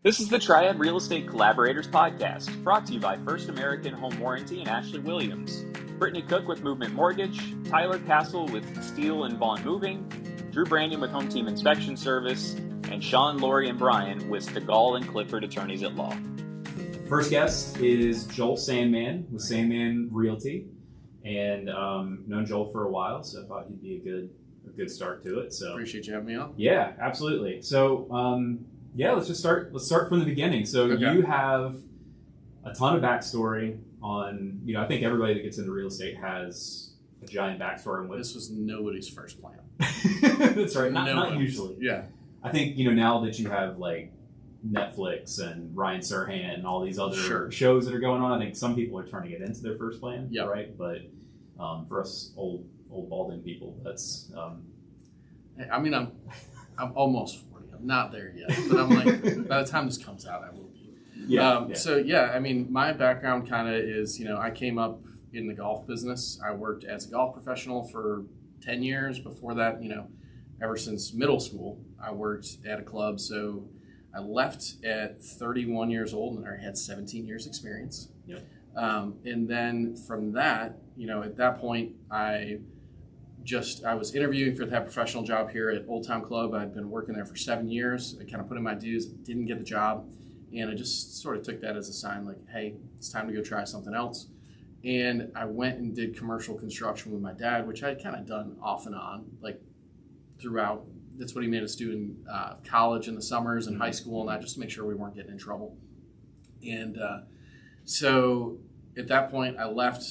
This is the Triad Real Estate Collaborators Podcast, brought to you by First American Home Warranty and Ashley Williams, Brittany Cook with Movement Mortgage, Tyler Castle with Steele and Vaughn Moving, Drew Brandon with Home Team Inspection Service, and Sean, Lori, and Brian with Stegall and Clifford Attorneys at Law. First guest is Joel Sandman with Sandman Realty, and known Joel for a while, so I thought he'd be a good start to it. So appreciate you having me on. Yeah, absolutely. So let's start from the beginning. So Okay. You have a ton of backstory on, I think everybody that gets into real estate has a giant backstory on what This was nobody's first plan. That's right. Not usually. Yeah. I think, now that you have like Netflix and Ryan Serhant and all these other shows that are going on, I think some people are turning it into their first plan. Yeah. Right. But for us old balding people, that's I'm almost 40. I'm not there yet, but I'm like, by the time this comes out, I will be. Yeah. So my background kind of is, I came up in the golf business. I worked as a golf professional for 10 years. Before that, ever since middle school, I worked at a club. So I left at 31 years old and I had 17 years experience. Yep. And then from that, at that point, I was interviewing for that professional job here at Old Town Club. I'd been working there for 7 years. I kind of put in my dues, didn't get the job. And I just sort of took that as a sign like, hey, it's time to go try something else. And I went and did commercial construction with my dad, which I'd kind of done off and on, like throughout. That's what he made us do in college in the summers and high school and that, just to make sure we weren't getting in trouble. And so at that point, I left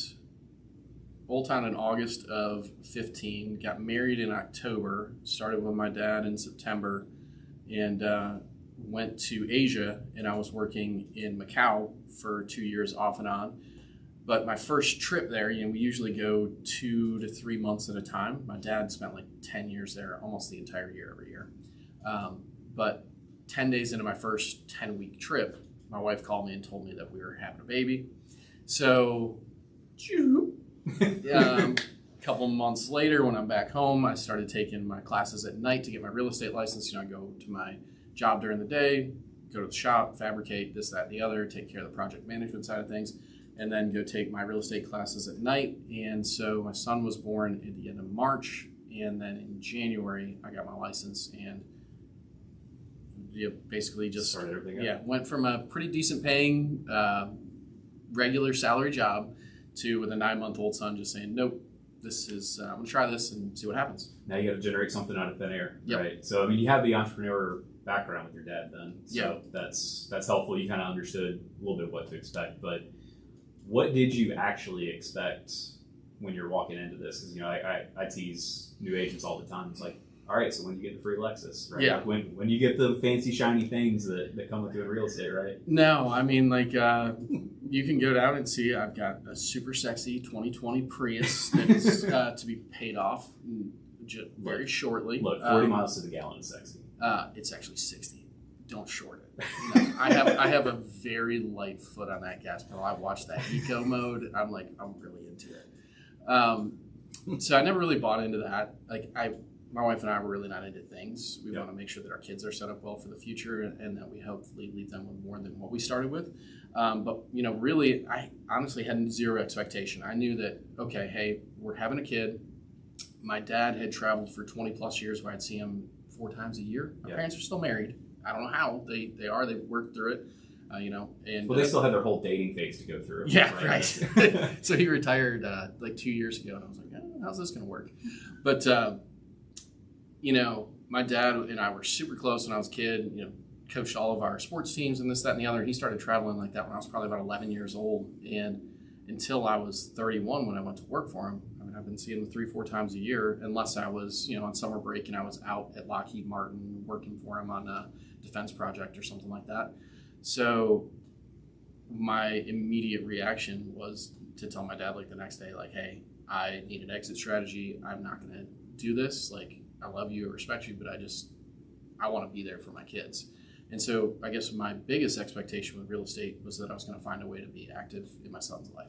Old Town in August of 15, got married in October, started with my dad in September, and went to Asia, and I was working in Macau for 2 years off and on. But my first trip there, we usually go 2 to 3 months at a time. My dad spent like 10 years there, almost the entire year every year. But 10 days into my first 10-week trip, my wife called me and told me that we were having a baby. So, a couple months later, when I'm back home, I started taking my classes at night to get my real estate license. I go to my job during the day, go to the shop, fabricate this, that, and the other, take care of the project management side of things, and then go take my real estate classes at night. And so my son was born at the end of March, and then in January, I got my license and basically just started everything up. Went from a pretty decent paying regular salary job to, with a 9-month-old son, just saying, nope, this is, I'm going to try this and see what happens. Now you got to generate something out of thin air, Yep. right? So, you have the entrepreneur background with your dad then. So Yeah. that's helpful. You kind of understood a little bit what to expect. But what did you actually expect when you're walking into this? Because, I tease new agents all the time. It's like, all right, so when do you get the free Lexus, right? Yeah. Like when you get the fancy, shiny things that come with doing real estate, right? No, you can go down and see I've got a super sexy 2020 Prius that is to be paid off very shortly. Look, 40 miles to the gallon is sexy. It's actually 60. Don't short it. No, I have a very light foot on that gas pedal. I watch that eco mode. I'm really into it. So I never really bought into that. My wife and I were really not into things. We want to make sure that our kids are set up well for the future and that we hopefully leave them with more than what we started with. But really, I honestly had zero expectation. I knew that, okay, hey, we're having a kid. My dad had traveled for 20 plus years where I'd see him 4 times a year. My parents are still married. I don't know how they are. They've worked through it, and well, they still had their whole dating phase to go through. Yeah, right. So he retired 2 years ago, and I was like, how's this going to work? But my dad and I were super close when I was a kid. Coached all of our sports teams and this, that, and the other. He started traveling like that when I was probably about 11 years old, and until I was 31 when I went to work for him. I've been seeing him 3-4 times a year, unless I was, on summer break and I was out at Lockheed Martin working for him on a defense project or something like that. So my immediate reaction was to tell my dad the next day, hey, I need an exit strategy. I'm not going to do this. I love you, I respect you, but I want to be there for my kids. And so I guess my biggest expectation with real estate was that I was going to find a way to be active in my son's life.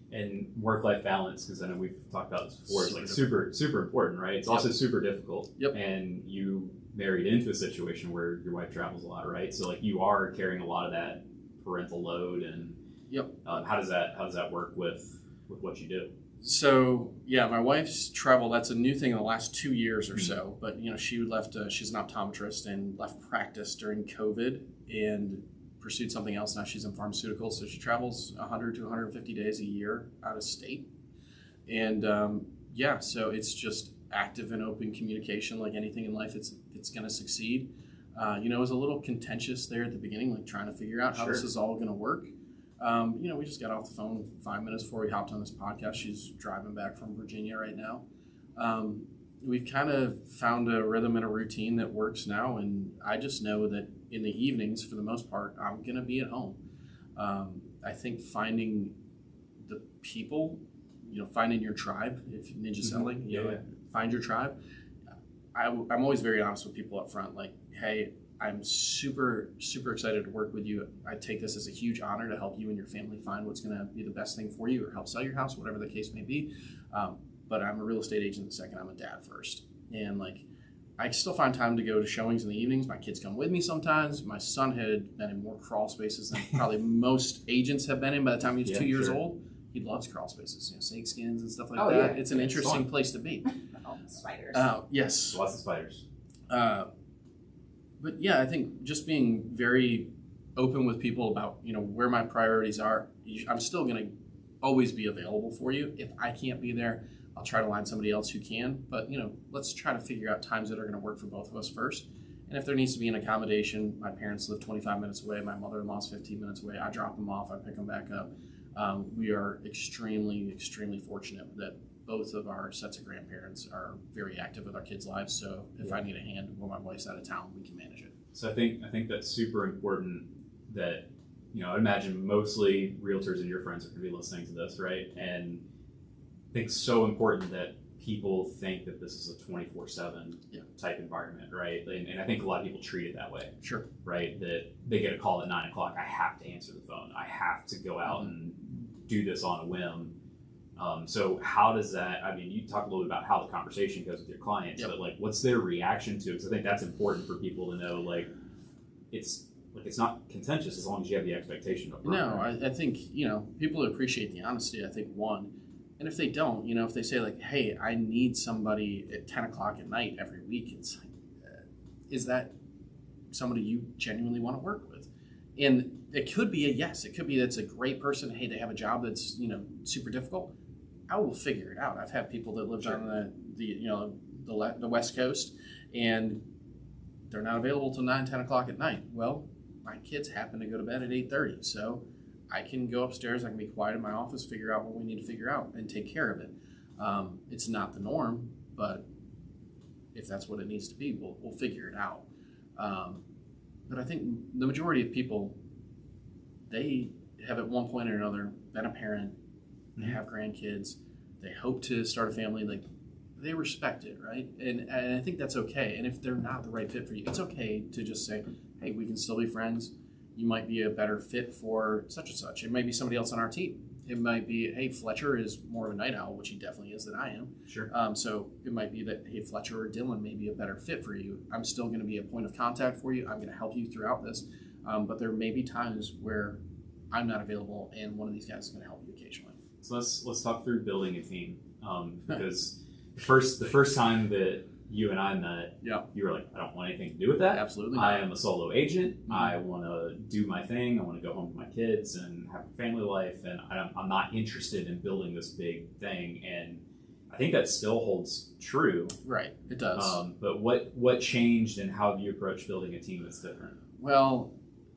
And work-life balance, because I know we've talked about this before, Super super important, right? It's also super difficult. Yep. And you married into a situation where your wife travels a lot, right? So like you are carrying a lot of that parental load, and Yep. How does that work with what you do? So yeah, my wife's travel, that's a new thing in the last 2 years or so, but she left, she's an optometrist and left practice during COVID and pursued something else. Now she's in pharmaceuticals, so she travels 100 to 150 days a year out of state. And so it's just active and open communication. Like anything in life, it's going to succeed. It was a little contentious there at the beginning, like trying to figure out how this is all going to work. We just got off the phone 5 minutes before we hopped on this podcast. She's driving back from Virginia right now. We've kind of found a rhythm and a routine that works now, and I just know that in the evenings, for the most part, I'm going to be at home. I think finding the people, finding your tribe, if ninja selling, find your tribe. I'm always very honest with people up front, like, hey, I'm super, super excited to work with you. I take this as a huge honor to help you and your family find what's going to be the best thing for you or help sell your house, whatever the case may be. But I'm a real estate agent the second. I'm a dad first. And I still find time to go to showings in the evenings. My kids come with me sometimes. My son had been in more crawl spaces than probably most agents have been in by the time he was 2 years old. He loves crawl spaces, snake skins and stuff like that. Yeah. It's an interesting place to be. Oh, spiders. Yes. Lots of spiders. But yeah, I think just being very open with people about, where my priorities are. I'm still going to always be available for you. If I can't be there, I'll try to line somebody else who can. But, let's try to figure out times that are going to work for both of us first. And if there needs to be an accommodation, my parents live 25 minutes away. My mother-in-law's 15 minutes away. I drop them off. I pick them back up. We are extremely, extremely fortunate that both of our sets of grandparents are very active with our kids' lives. So if I need a hand when my wife's out of town, we can manage it. So I think that's super important that, I imagine mostly realtors and your friends are going to be listening to this, right? And I think it's so important that people think that this is a 24/7 type environment, right? And I think a lot of people treat it that way. Sure. Right? That they get a call at 9 o'clock. I have to answer the phone. I have to go out and do this on a whim. So how does that, you talk a little bit about how the conversation goes with your clients, but what's their reaction to it? Because I think that's important for people to know, it's not contentious as long as you have the expectation of it. No, I think, people appreciate the honesty, I think, one. And if they don't, if they say hey, I need somebody at 10 o'clock at night every week, it's like, is that somebody you genuinely want to work with? And it could be a yes. It could be that's a great person. Hey, they have a job that's, super difficult. I will figure it out. I've had people that lived on the West Coast, and they're not available till 9, 10 o'clock at night. Well, my kids happen to go to bed at 8:30, so I can go upstairs. I can be quiet in my office, figure out what we need to figure out, and take care of it. It's not the norm, but if that's what it needs to be, we'll figure it out. But I think the majority of people, they have at one point or another been a parent. They have grandkids. They hope to start a family. They respect it, right? And I think that's okay. And if they're not the right fit for you, it's okay to just say, hey, we can still be friends. You might be a better fit for such and such. It might be somebody else on our team. It might be, hey, Fletcher is more of a night owl, which he definitely is than I am. Sure. So it might be that, hey, Fletcher or Dylan may be a better fit for you. I'm still going to be a point of contact for you. I'm going to help you throughout this. But there may be times where I'm not available, and one of these guys is going to help you occasionally. So let's talk through building a team, because the first time that you and I met, you were like, I don't want anything to do with that. Absolutely. I am a solo agent. I want to do my thing. I want to go home to my kids and have a family life, and I'm not interested in building this big thing. And I think that still holds true. Right, it does. But what changed, and how have you approached building a team that's different? Well,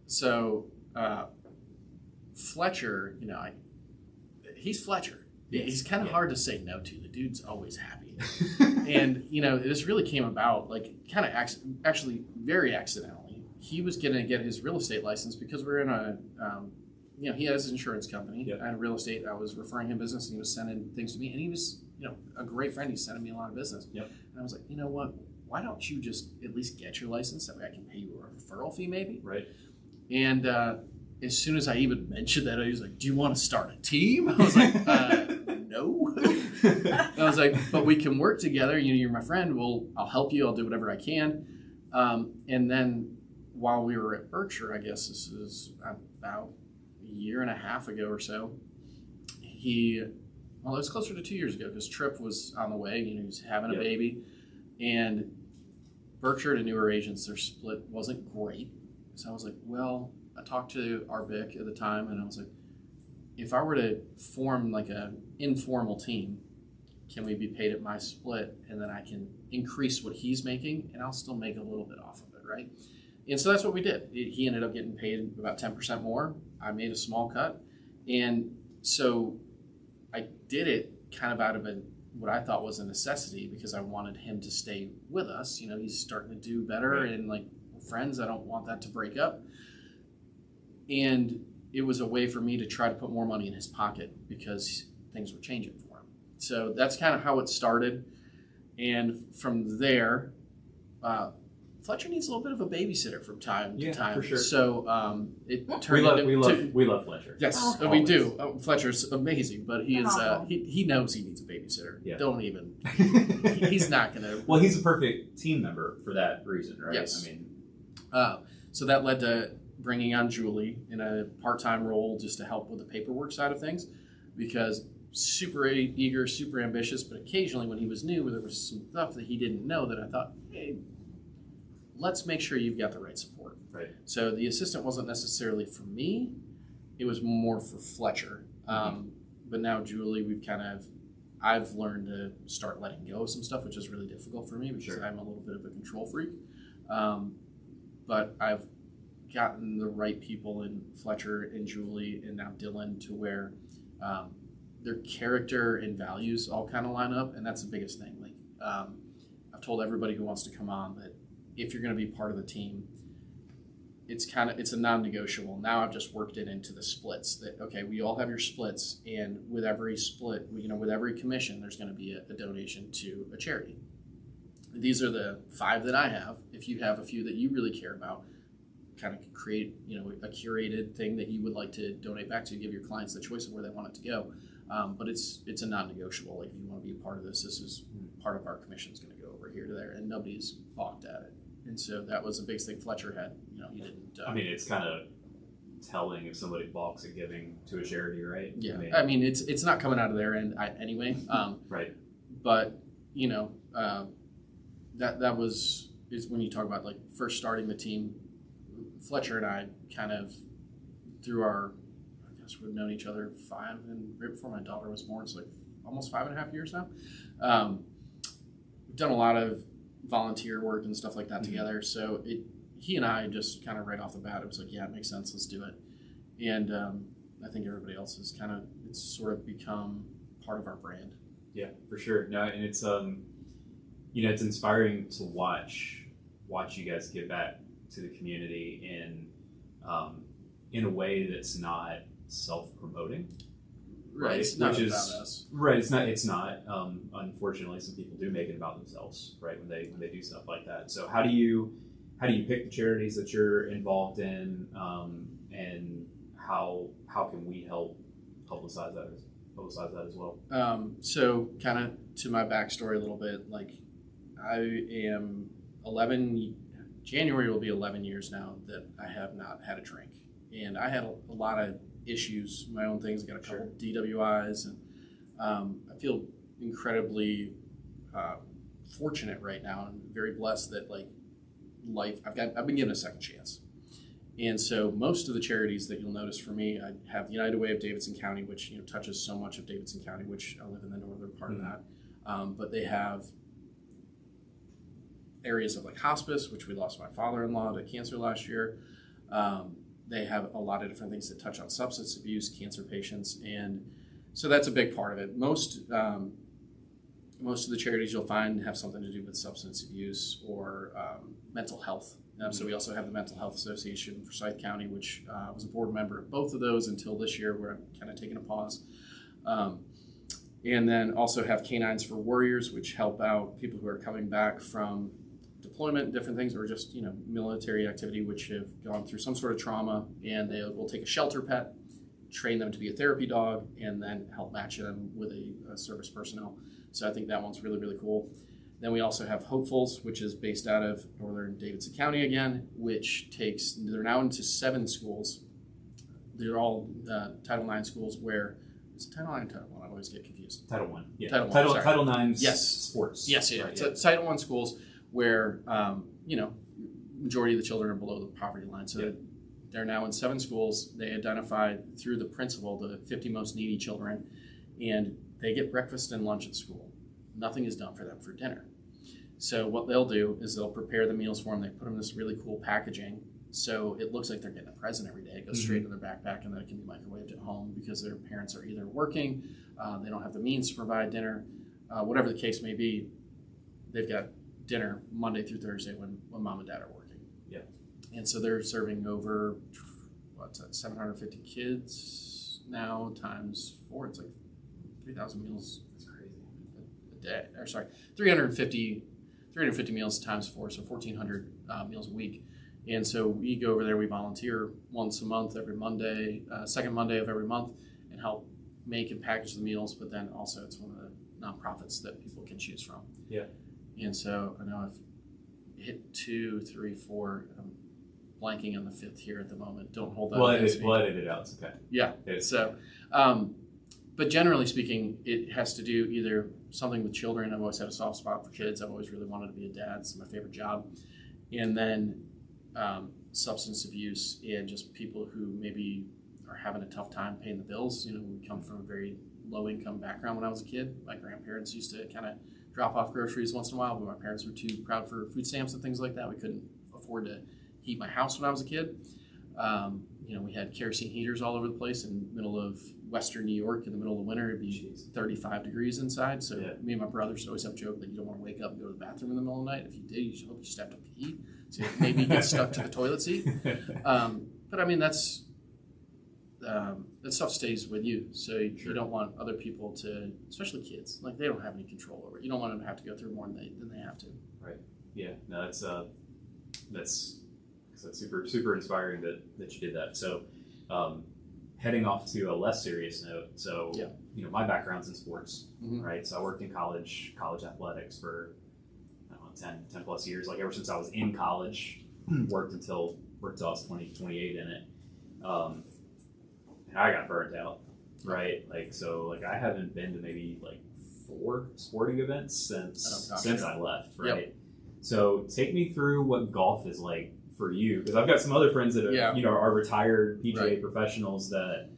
so Fletcher, he's Fletcher. Yes. He's kind of hard to say no to. The dude's always happy. And, this really came about kind of actually very accidentally. He was going to get his real estate license because we're in a, he has an insurance company. Yep. I had real estate. I was referring him business, and he was sending things to me. And he was, a great friend. He's sending me a lot of business. Yep. And I was like, you know what? Why don't you just at least get your license? That way I can pay you a referral fee maybe. Right. And as soon as I even mentioned that, he was like, do you want to start a team? I was like, no. I was like, but we can work together. You're my friend. I'll help you. I'll do whatever I can. And then while we were at Berkshire, I guess this is about a year and a half ago or so, it was closer to 2 years ago because Tripp was on the way. He was having a baby. And Berkshire to newer agents, their split wasn't great. So I was like, well, I talked to our BIC at the time, and I was like, if I were to form like an informal team, can we be paid at my split, and then I can increase what he's making, and I'll still make a little bit off of it, right? And so that's what we did. He ended up getting paid about 10% more. I made a small cut. And so I did it kind of out of what I thought was a necessity because I wanted him to stay with us. He's starting to do better, and like friends, I don't want that to break up. And it was a way for me to try to put more money in his pocket because things were changing for him. So that's kind of how it started. And from there, Fletcher needs a little bit of a babysitter from time to time. For sure. So it turned we love Fletcher. Yes, we do. Fletcher's amazing, but he is he knows he needs a babysitter. Yeah. Don't even. He's not gonna. Well, he's a perfect team member for that reason, right? Yes. I mean, so that led to bringing on Julie in a part-time role just to help with the paperwork side of things, because super eager, super ambitious, but occasionally when he was new, there was some stuff that he didn't know that I thought, hey, let's make sure you've got the right support. Right. So the assistant wasn't necessarily for me; it was more for Fletcher. But now Julie, I've learned to start letting go of some stuff, which is really difficult for me because I'm a little bit of a control freak. But I've gotten the right people in Fletcher and Julie and now Dylan to where their character and values all kind of line up, and that's the biggest thing. Like I've told everybody who wants to come on that if you're going to be part of the team, it's a non-negotiable. Now I've just worked it into the splits that, okay, we all have your splits, and with every split, with every commission, there's going to be a donation to a charity. These are the 5 that I have. If you have a few that you really care about, kind of create, a curated thing that you would like to donate back to, give your clients the choice of where they want it to go. But it's a non-negotiable. Like, if you want to be a part of this is part of our commission is going to go over here to there, and nobody's balked at it. And so that was a big thing Fletcher had. He didn't. I mean, it's kind of telling if somebody balks at giving to a charity, right? Yeah. I mean it's not coming out of their end anyway. Right. But that is when you talk about like first starting the team. Fletcher and I kind of through I guess we've known each other 5, and right before my daughter was born, it's like almost 5.5 years now. We've done a lot of volunteer work and stuff like that together. So he and I just kind of right off the bat, it was like, yeah, it makes sense, let's do it. And I think everybody else is it's sort of become part of our brand. Yeah, for sure. No, and it's it's inspiring to watch you guys give back to the community in a way that's not self-promoting. Right. It's not about us. Right. It's not. Unfortunately, some people do make it about themselves, right? When they do stuff like that. So how do you pick the charities that you're involved in, and how can we help publicize that as well? So kind of to my backstory a little bit, like I am 11. January will be 11 years now that I have not had a drink, and I had a lot of issues, my own things. I got a couple DWIs, and I feel incredibly fortunate right now and very blessed that I've been given a second chance. And so most of the charities that you'll notice for me, I have the United Way of Davidson County, which touches so much of Davidson County, which I live in the northern part of that. But they have areas of like hospice, which we lost my father-in-law to cancer last year. They have a lot of different things that touch on substance abuse, cancer patients, and so that's a big part of it. Most of the charities you'll find have something to do with substance abuse or mental health. So we also have the Mental Health Association for Forsyth County, which I was a board member of both of those until this year, where I'm kind of taking a pause. And then also have Canines for Warriors, which help out people who are coming back from deployment, different things, or just military activity, which have gone through some sort of trauma, and they will take a shelter pet, train them to be a therapy dog, and then help match them with a service personnel. So I think that one's really, really cool. Then we also have Hopefuls, which is based out of northern Davidson County again, they're now into 7 schools. They're all Title IX schools where, is it Title IX or Title I? I always get confused. Title I. Yeah. Title Title IX Yes. sports. Yes, yeah. Right, So Title I schools where, majority of the children are below the poverty line. So they're now in 7 schools. They identified through the principal the 50 most needy children, and they get breakfast and lunch at school. Nothing is done for them for dinner. So what they'll do is they'll prepare the meals for them. They put them in this really cool packaging, so it looks like they're getting a present every day. It goes straight into their backpack, and then it can be microwaved at home because their parents are either working, they don't have the means to provide dinner, whatever the case may be. They've got dinner Monday through Thursday when mom and dad are working. Yeah. And so they're serving over 750 kids now times 4. It's like 3,000 meals. That's crazy. A day. Or sorry, 350 meals times 4, so 1,400 meals a week. And so we go over there, we volunteer once a month, every Monday, second Monday of every month, and help make and package the meals, but then also it's one of the nonprofits that people can choose from. Yeah. And so I know I've hit 2, 3, 4. I'm blanking on the 5th here at the moment. Don't hold that. We'll edit it out. It's okay. Yeah. So, but generally speaking, it has to do either something with children. I've always had a soft spot for kids. I've always really wanted to be a dad. It's my favorite job. And then substance abuse and just people who maybe are having a tough time paying the bills. We come from a very low income background when I was a kid. My grandparents used to kind of drop off groceries once in a while, but my parents were too proud for food stamps and things like that. We couldn't afford to heat my house when I was a kid. We had kerosene heaters all over the place in the middle of Western New York. In the middle of the winter, it'd be 35 degrees inside. So me and my brothers would always have a joke that you don't want to wake up and go to the bathroom in the middle of the night. If you did, you should hope you just have to pee. So maybe you get stuck to the toilet seat. But I mean, that stuff stays with you. So you don't want other people to, especially kids, like they don't have any control over it. You don't want them to have to go through more than they have to. Right. Yeah. No, that's super, super inspiring that you did that. So, heading off to a less serious note. So, my background's in sports, right? So I worked in college athletics for 10 plus years. Like ever since I was in college, worked until I was 28 in it. And I got burnt out, right? Like I haven't been to maybe 4 sporting events since I left, right? Yep. So take me through what golf is like for you, because I've got some other friends that are retired PGA professionals that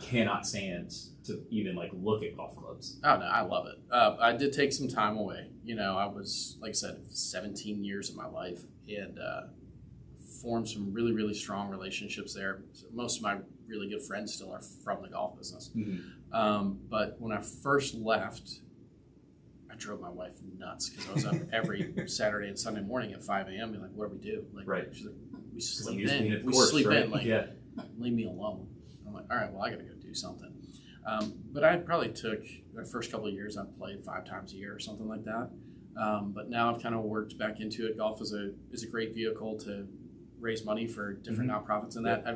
cannot stand to even look at golf clubs. Oh no, I love it. I did take some time away. I was, like I said, 17 years of my life, and formed some really, really strong relationships there. So most of my really good friends still are from the golf business. But when I first left, I drove my wife nuts because I was up every Saturday and Sunday morning at 5 a.m. Being like, what do we do? She's like, we sleep in. Leave me alone. I'm like, all right, well, I got to go do something. But I probably took the first couple of years, I played 5 times a year or something like that. But now I've kind of worked back into it. Golf is a great vehicle to raise money for different nonprofits. And that I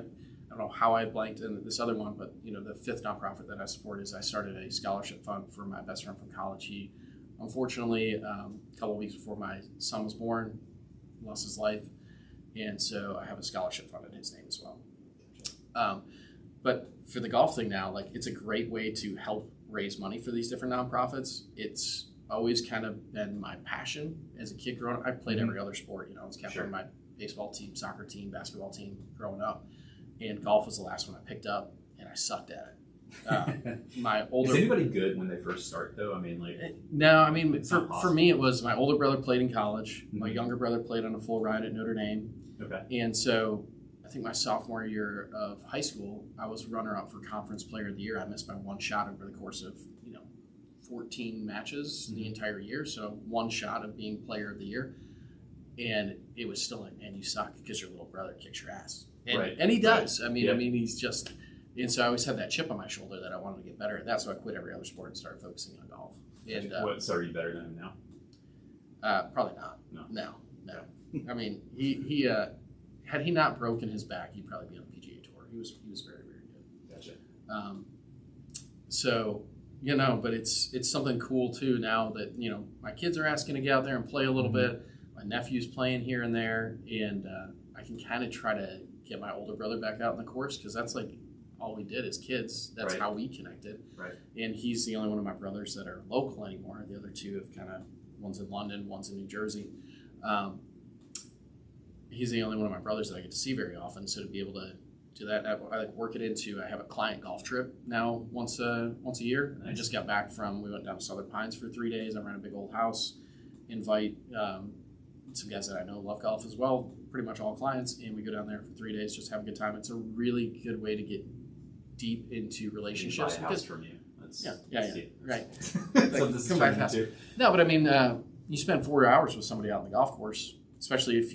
don't know how I blanked in this other one, but the 5th nonprofit that I support is I started a scholarship fund for my best friend from college. He unfortunately a couple of weeks before my son was born, lost his life, and so I have a scholarship fund in his name as well. But for the golf thing now, it's a great way to help raise money for these different nonprofits. It's always kind of been my passion as a kid growing up. I played every other sport. I was captain of my baseball team, soccer team, basketball team growing up, and golf was the last one I picked up, and I sucked at it. Is anybody good when they first start though? I mean, no. I mean, for me, it was my older brother played in college. My younger brother played on a full ride at Notre Dame. Okay. And so I think my sophomore year of high school, I was runner-up for Conference Player of the Year. I missed by 1 shot over the course of 14 matches the entire year. So 1 shot of being Player of the Year, and it was still like, man, you suck because your little brother kicks your ass, and he does. Right. I mean, he's just. And so I always had that chip on my shoulder that I wanted to get better at that. So I quit every other sport and started focusing on golf. And so are you better than him now? Probably not. No. I mean, he had he not broken his back, he'd probably be on the PGA Tour. He was very, very good. Gotcha. So you know, but it's something cool too now that, you know, my kids are asking to get out there and play a little bit. My nephew's playing here and there, and I can kind of try to get my older brother back out in the course, because that's like all we did as kids. That's how we connected. Right. And he's the only one of my brothers that are local anymore. The other two have kind of, one's in London, one's in New Jersey. He's the only one of my brothers that I get to see very often. So to be able to do that, I like work it into. I have a client golf trip now once a year. Nice. I just got back from. We went down to Southern Pines for 3 days. I rent a big old house. Invite some guys that I know love golf as well. Pretty much all clients, and we go down there for 3 days, just have a good time. It's a really good way to get deep into relationships. Buy a house from you. Right. Come back house. No, but I mean, you spend 4 hours with somebody out on the golf course, especially if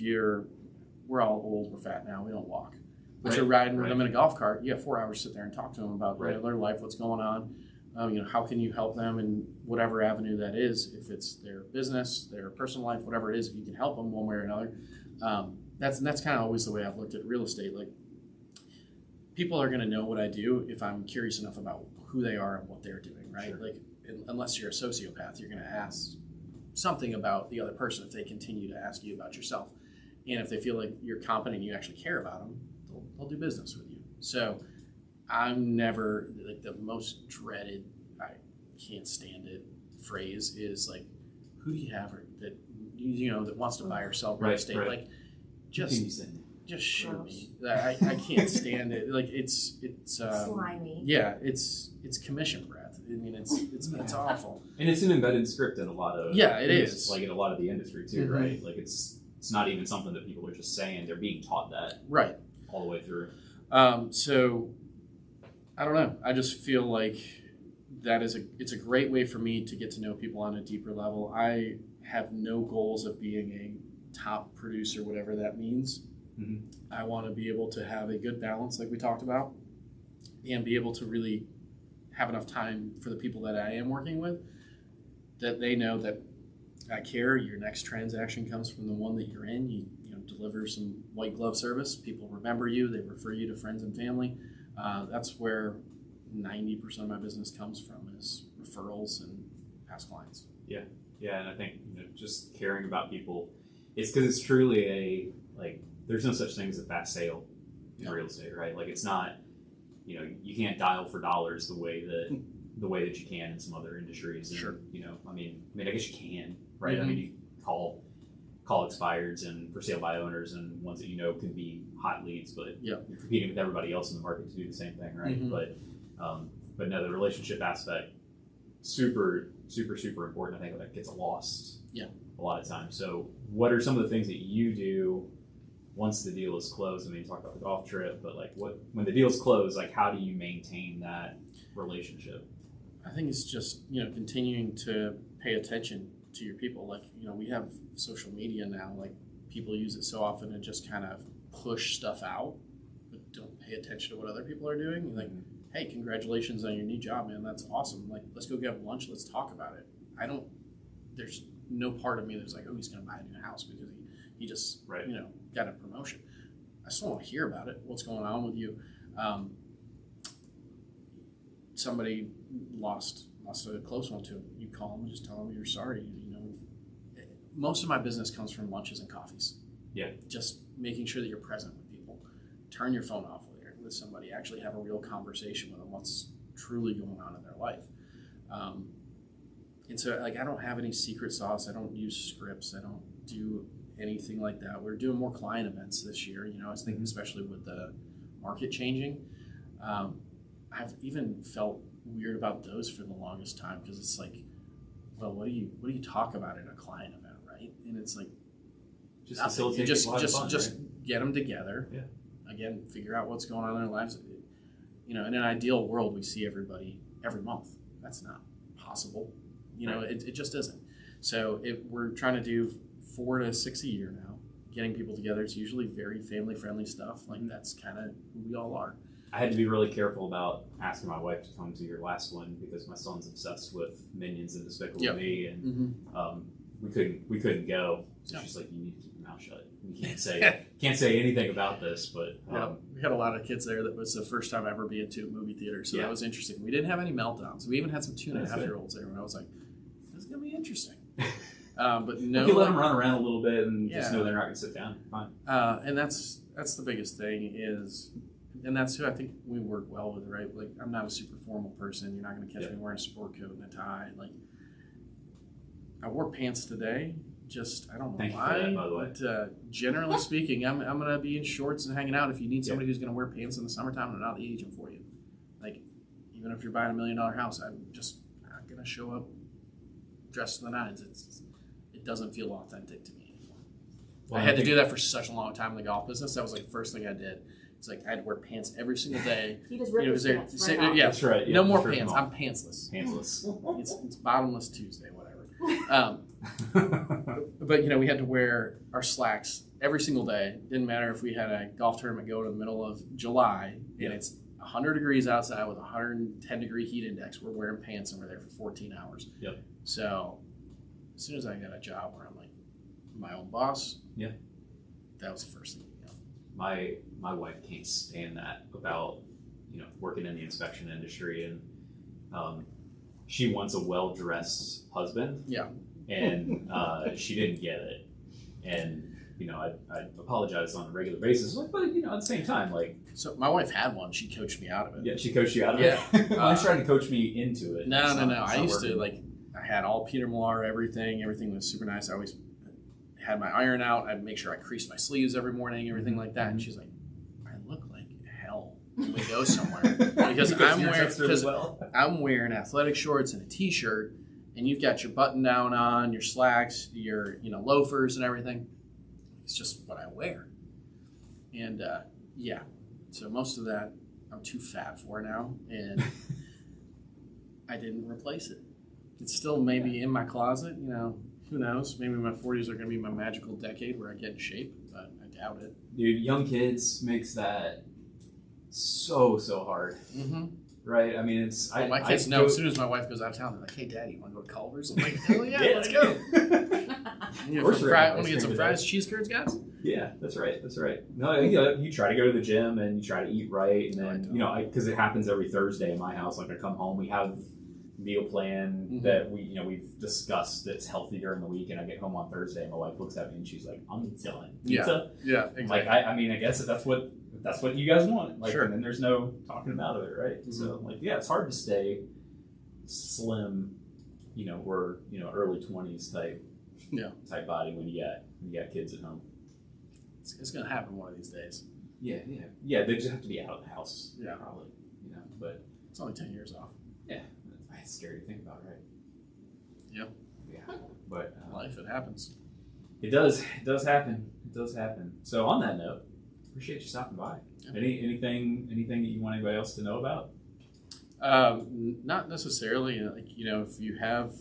we're all old, we're fat now, we don't walk. But you're riding with them in a golf cart. You have 4 hours to sit there and talk to them about their life, what's going on. You know, how can you help them in whatever avenue that is? If it's their business, their personal life, whatever it is, if you can help them one way or another. That's kind of always the way I've looked at real estate. Like, people are going to know what I do if I'm curious enough about who they are and what they're doing, right? Sure. Like, unless you're a sociopath, you're going to ask something about the other person if they continue to ask you about yourself. And if they feel like you're competent and you actually care about them, they'll do business with you. So I'm never, like, the most dreaded, I can't stand it, phrase is like, who do you have that you know that wants to buy or sell real estate? Like, just shoot me. I can't stand it. Like, it's slimy. Yeah, it's commission breath. I mean, it's awful. And it's an embedded script in a lot of it is, like in a lot of the industry too, right? Like, it's not even something that people are just saying. They're being taught that all the way through. So I don't know. I just feel like it's a great way for me to get to know people on a deeper level. I have no goals of being a top producer, whatever that means. I want to be able to have a good balance, like we talked about, and be able to really have enough time for the people that I am working with, that they know that I care. Your next transaction comes from the one that you're in. You deliver some white glove service. People remember you. They refer you to friends and family. That's where 90% of my business comes from, is referrals and past clients. Yeah, and I think just caring about people. It's because it's truly there's no such thing as a fast sale in real estate, right? Like, it's not, you can't dial for dollars the way that you can in some other industries. And, sure. I mean, I guess you can, right? I mean, you call expireds and for sale by owners and ones that can be hot leads, but you're competing with everybody else in the market to do the same thing, right? But no, the relationship aspect, super, super, super important. I think that gets lost a lot of times. So what are some of the things that you do once the deal is closed? I mean, you talked about the golf trip, but when the deal's closed, how do you maintain that relationship? I think it's just, continuing to pay attention to your people. Like, we have social media now, like, people use it so often to just kind of push stuff out, but don't pay attention to what other people are doing. Like, hey, congratulations on your new job, man. That's awesome. Like, let's go get lunch. Let's talk about it. There's no part of me that's like, oh, he's going to buy a new house because he just, got a promotion. I still want to hear about it. What's going on with you? Somebody lost a close one to him. You call them and just tell them you're sorry. Most of my business comes from lunches and coffees. Yeah. Just making sure that you're present with people. Turn your phone off with somebody. Actually have a real conversation with them. What's truly going on in their life. And so, I don't have any secret sauce. I don't use scripts. I don't do anything like that. We're doing more client events this year. I was thinking, especially with the market changing, I've even felt weird about those for the longest time, because it's like, well, what do you talk about at a client event, right? And it's like, just facilitate, just get them together. Yeah. Again, figure out what's going on in their lives. In an ideal world, we see everybody every month. That's not possible. It just isn't. So we're trying to do 4 to 6 a year now, getting people together. It's usually very family-friendly stuff. Like, that's kind of who we all are. I had to be really careful about asking my wife to come to your last one, because my son's obsessed with Minions and Despicable Me, and we couldn't go. It's Yeah. just like, you need to keep your mouth shut. You can't say anything about this. But we had a lot of kids there. That was the first time ever being to a movie theater, so that was interesting. We didn't have any meltdowns. We even had some 2.5-year-olds there, and I was like, "This is gonna be interesting." But no, you let them run around a little bit and just Yeah. know they're not going to sit down. Fine. and that's the biggest thing is, and that's who I think we work well with, right? Like, I'm not a super formal person. You're not going to catch me wearing a sport coat and a tie. Like, I wore pants today. Just, I don't know Thank you for why, that, by the way. but generally speaking, I'm going to be in shorts and hanging out. If you need somebody who's going to wear pants in the summertime, I'm not the agent for you. Like, even if you're buying $1 million house, I'm just not going to show up dressed to the nines. It doesn't feel authentic to me anymore. Well, I had to do that for such a long time in the golf business. That was like the first thing I did. It's like I had to wear pants every single day. He just ripped his pants right off. Yeah, That's right. Yeah, no more just rip pants. them I'm pantsless. Pantsless. It's bottomless Tuesday, whatever. But we had to wear our slacks every single day. Didn't matter if we had a golf tournament going in the middle of July and it's 100 degrees outside with a 110-degree heat index. We're wearing pants and we're there for 14 hours. Yep. So as soon as I got a job where I'm like my own boss, that was the first thing. My wife can't stand that about working in the inspection industry, and she wants a well-dressed husband. Yeah. And she didn't get it, and I apologize on a regular basis, but at the same time, so my wife had one. She coached me out of it. yeah, she coached you out of Yeah. it. Well, she's trying to coach me into it. No. It's I not used to working. I had all Peter Millar, everything. Everything was super nice. I always had my iron out. I'd make sure I creased my sleeves every morning, everything like that. And she's like, I look like hell when we go somewhere because I'm wearing athletic shorts and a t-shirt, and you've got your button down on, your slacks, your loafers and everything. It's just what I wear. And so most of that I'm too fat for now, and I didn't replace it. It's still maybe in my closet, who knows? Maybe my 40s are going to be my magical decade where I get in shape, but I doubt it. Dude, young kids makes that so hard. Mm-hmm. Right? I mean, it's... My kids know as soon as my wife goes out of town, they're like, hey, Daddy, you want to go to Culver's? I'm like, hell yeah, let's go. You want to get some fries, cheese curds, guys? Yeah, that's right. No, you try to go to the gym and you try to eat right, and then, because it happens every Thursday in my house. Like, I come home, we have meal plan that we've discussed that's healthy during the week, and I get home on Thursday and my wife looks at me and she's like, I'm done. Pizza? Yeah, exactly. Like, I mean, I guess that's what you guys want. Like, sure. And then there's no talking about it, right? Mm-hmm. So, it's hard to stay slim, or early 20s type body when you got kids at home. It's gonna happen one of these days. Yeah. They just have to be out of the house. Yeah, probably. But it's only 10 years off. Yeah, it's scary to think about, right? Yep. Yeah, but life, it happens. It does happen. So on that note, appreciate you stopping by. Yeah. Anything that you want anybody else to know about? Not necessarily. If you have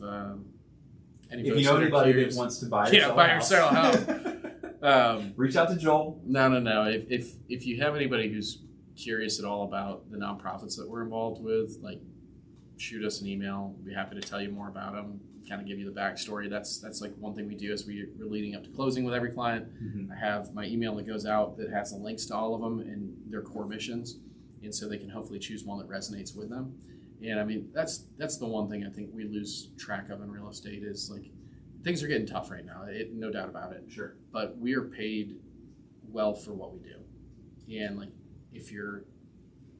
any, if you know anybody that wants to buy or sell a house, reach out to Joel. No. If you have anybody who's curious at all about the nonprofits that we're involved with, shoot us an email. We'd be happy to tell you more about them, kind of give you the backstory. That's one thing we do as we're leading up to closing with every client. Mm-hmm. I have my email that goes out that has the links to all of them and their core missions, and so they can hopefully choose one that resonates with them. And I mean, that's the one thing I think we lose track of in real estate is things are getting tough right now. No doubt about it. Sure. But we are paid well for what we do, and if you're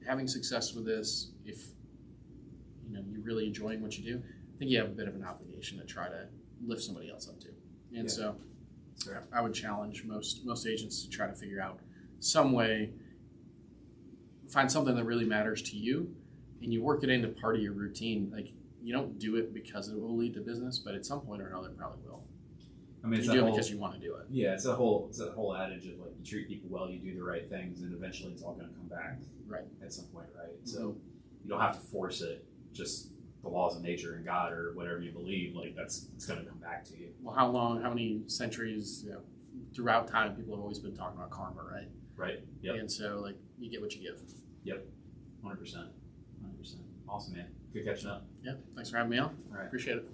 having success with this, if you're really enjoying what you do, I think you have a bit of an obligation to try to lift somebody else up too. And so I would challenge most agents to try to figure out some way, find something that really matters to you, and you work it into part of your routine. You don't do it because it will lead to business, but at some point or another it probably will. I mean, you do it because you want to do it. Yeah, it's a whole adage of you treat people well, you do the right things, and eventually it's all going to come back. Right. At some point, right? Mm-hmm. So you don't have to force it. Just the laws of nature and God or whatever you believe, it's going to come back to you. Well, how many centuries throughout time people have always been talking about karma, right? Right. Yep. And so you get what you give. Yep. 100%. Awesome, man. Good catching up. Yeah. Thanks for having me on. All right. Appreciate it.